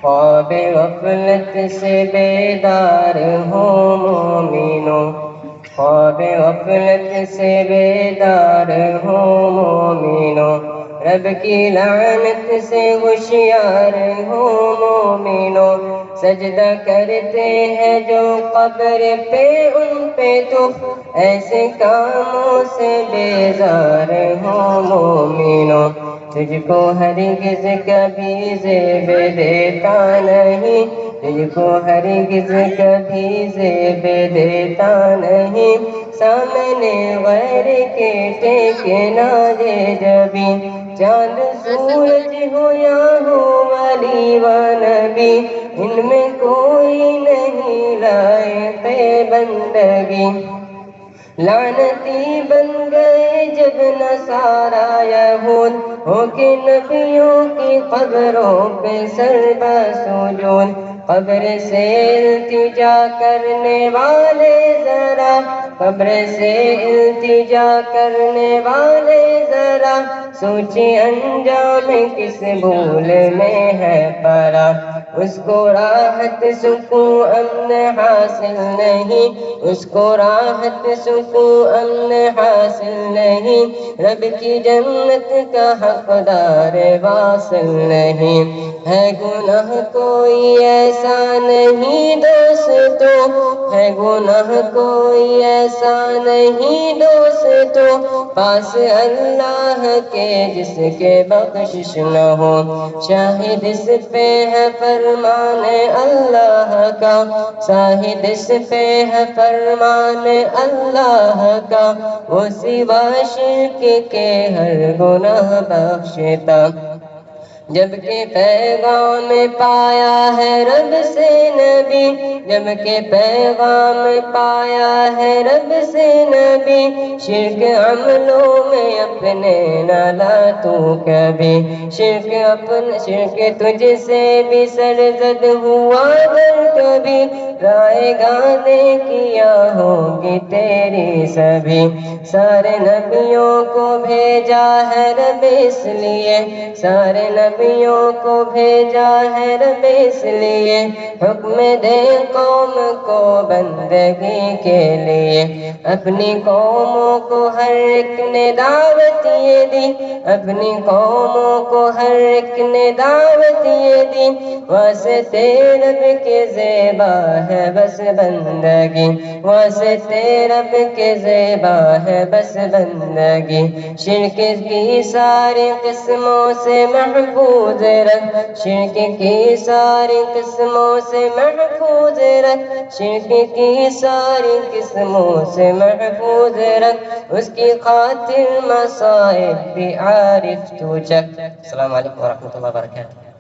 خواب غفلت سے بیدار ہو مومنو، خواب غفلت سے بیدار ہو مومنو، رب کی لعنت سے ہوشیار ہو مومنو، سجدہ کرتے ہیں جو قبر پہ ان پہ تو ایسے کاموں سے بیزار ہو مومنو، تجھ کو ہرگز کبھی زیب دیتا نہیں، تجھ کو ہرگز کبھی زیب دیتا نہیں، سامنے غیر کے ٹیکنا دے جبھی، چاند سورج ہو یا ہو ولی و نبی، ان میں کوئی نہیں لائق بندگی، لعنتی بن گئے جب نصارا یہود، ہو کے نبیوں کی قبروں پہ سر بسجود، قبر سے التجا کرنے والے ذرا، قبر سے التجا کرنے والے ذرا، سوچے انجام کس بھول میں ہے پڑا، اس کو راحت سکون امن حاصل نہیں، اس کو راحت سکون امن حاصل نہیں، رب کی جنت کا حقدار واصل نہیں، ہے گناہ کوئی ایسا نہیں دوستو، ہے گناہ کوئی ایسا نہیں دوستو، پاس اللہ کے جس کے بخشش نہ ہو، شاہد اس پہ ہے فرمان اللہ کا، شاہد اس پہ ہے فرمان اللہ کا، وہ سوا شرک کے ہر گناہ بخشتا، جبکہ پیغام پایا ہے رب سے نبی، جبکہ پیغام پایا ہے رب سے نبی، شرک عملوں میں اپنے نہ لا تو کبھی، شرک تجھ سے بھی سرزد ہوا اگر کبھی، رائے گانے کیا ہوگی تیری سبھی، سارے نبیوں کو بھیجا ہے رب اس لیے، سارے نبیوں کو بھیجا ہے رب اس لیے، حکم دے قوم کو بندگی کے لیے، اپنی قوموں کو ہر ایک نے دعوت یہ دی، اپنی قوموں کو ہر ایک نے دعوت یہ دی، واسطے رب کے زیبا ہے بس بندگی، واسطے رب کے زیبا ہے بس بندگی، شرک کی ساری قسموں سے محفوظ رکھ، شرک کی ساری قسموں سے محفوظ رکھ، شرک کی ساری قسموں سے محفوظ رکھ، اس کی خاطر مصائب بھی عارف تو چک۔ السلام علیکم ورحمۃ اللہ وبرکاتہ۔